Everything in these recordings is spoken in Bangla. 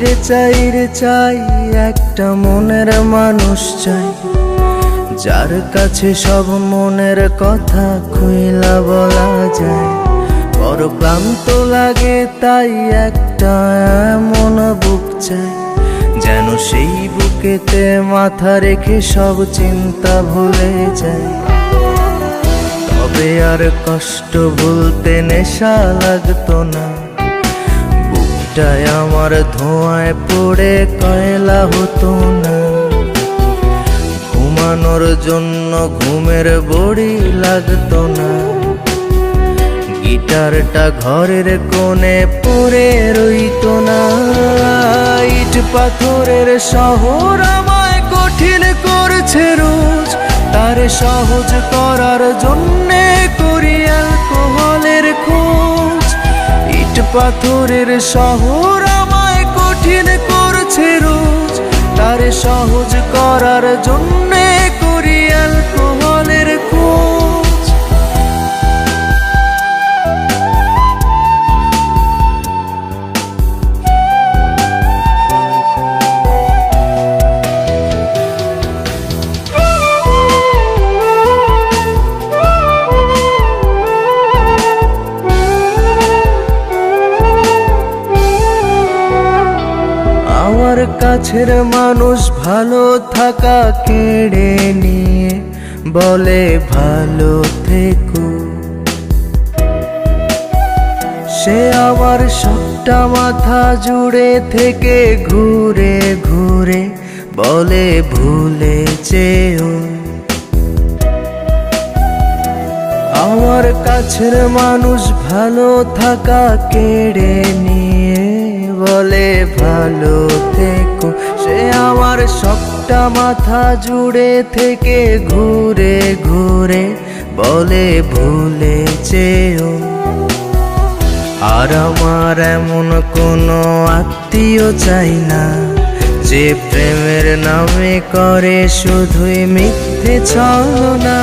রে চাই একটা মনের মানুষ চাই, যার কাছে সব মনের কথা খুইলা বলা যায়। বড় ক্লান্ত লাগে তাই একটা এমন বুক চাই, যেন সেই বুকেতে মাথা রেখে সব চিন্তা ভুলে যায়। তবে আর কষ্ট ভুলতে নেশা লাগতো না, বুকটায় আমার ধোঁয়ায় পড়ে কয়লা হতো না। ঘুমানোর জন্য ঘুমের বড়ি লাগতো না, গিটারটা ঘরের কোণে পড়ে রইতো না। ইট পাথরের শহর আমায় কঠিন করছে রোজ, তারে সহজ করার জন্যে করি অ্যালকোহলের খোঁজ। ইট পাথরের শহর আমায় কঠিন করছে রোজ, তারে সহজ করার জন্যে করি অ্যালকোহলের খোঁজ। আমার কাছের মানুষ ভালো থাকা কেড়ে নিয়ে বলে ভালো থেকো, সে আমার সবটা মাথা জুড়ে থেকে ঘুরে ঘুরে বলে ভুলে যেও। আমার কাছের মানুষ ভালো থাকা কেড়ে নিয়ে বলে ভালো থেকো, সে আমার সবটা মাথা জুড়ে থেকে ঘুরে ঘুরে বলে ভুলে যেও। আর আমার এমন কোনো আত্মীয় চাই না, যে প্রেমের নামে করে শুধুই মিথ্যে ছলনা।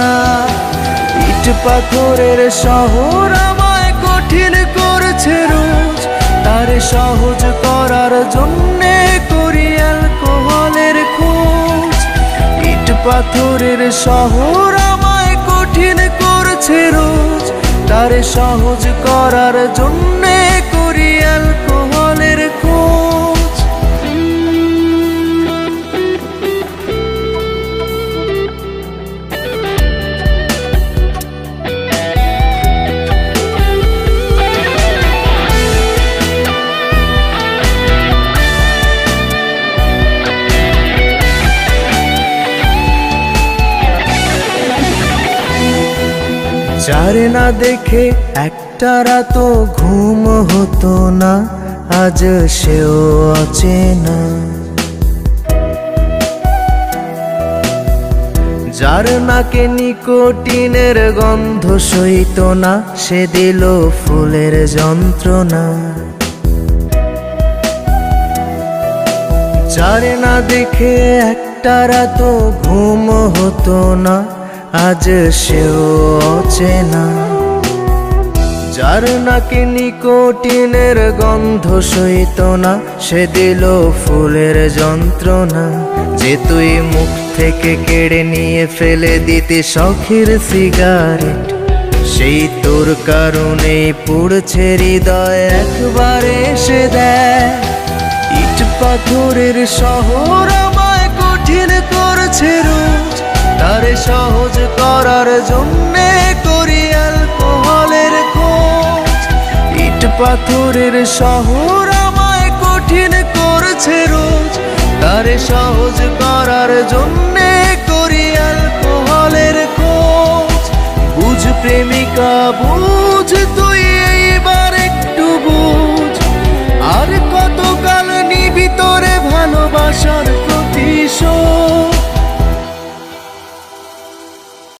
ইট পাথরের শহর আমায় কঠিন করছে রোজ, তারে সহজ করার জন্যে করি অ্যালকোহলের খোঁজ। ইট পাথরের শহর আমায় কঠিন করছে রোজ, তারে সহজ করার জন্যে করি অ্যালকোহলের খোঁজ। যারে না দেখে একটা রাতও ঘুম হতো না, আজ সেও অচেনা। যার নাকে নিকোটিনের গন্ধ সইত না, সে দিল ফুলের যন্ত্রণা। যারে না দেখে একটা রাতও ঘুম হতো না, আজ সেও অচেনা। যার নাকি নিকোটিনের গন্ধ সইত না, সে দিল ফুলের যন্ত্রণা। যে তুই মুখ থেকে কেড়ে নিয়ে ফেলে দিতে শখের সিগারেট, সেই তোর কারণেই পুড়ছে হৃদয় একবারে এসে দেয়। ইট পাথরের শহর আমায় কঠিন করছে রোজ, তারে সহজ করার জন্যে করি অ্যালকোহলের খোঁজ। ইট পাথরের শহর আমায় কঠিন করছে রোজ, তারে সহজ করার জন্যে করি অ্যালকোহলের খোঁজ। বুঝ প্রেমিকা বুঝ, তুই এইবার একটু বুঝ, আর কতকাল নিবি তোরে ভালোবাসার প্রতিশোধ।